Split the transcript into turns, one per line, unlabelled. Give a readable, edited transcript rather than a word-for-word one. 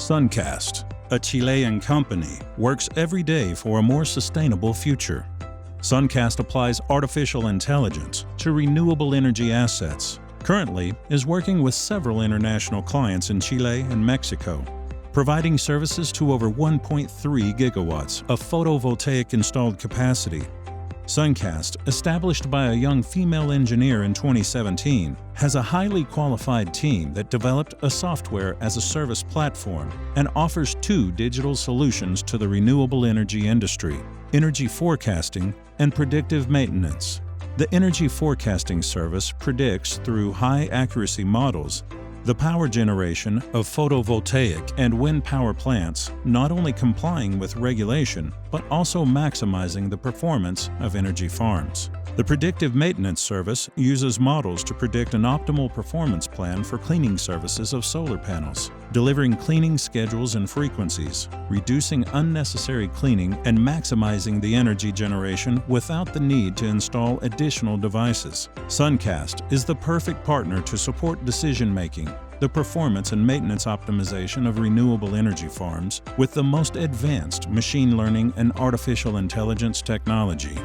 Suncast, a Chilean company, works every day for a more sustainable future. Suncast applies artificial intelligence to renewable energy assets. Currently is working with several international clients in Chile and Mexico, providing services to over 1.3 gigawatts of photovoltaic installed capacity. Suncast, established by a young female engineer in 2017, has a highly qualified team that developed a software-as-a-service platform and offers two digital solutions to the renewable energy industry: energy forecasting and predictive maintenance. The energy forecasting service predicts through high-accuracy models the power generation of photovoltaic and wind power plants, not only complying with regulation, but also maximizing the performance of energy farms. The predictive maintenance service uses models to predict an optimal performance plan for cleaning services of solar panels, delivering cleaning schedules and frequencies, reducing unnecessary cleaning and maximizing the energy generation without the need to install additional devices. Suncast is the perfect partner to support decision-making, the performance and maintenance optimization of renewable energy farms with the most advanced machine learning and artificial intelligence technology.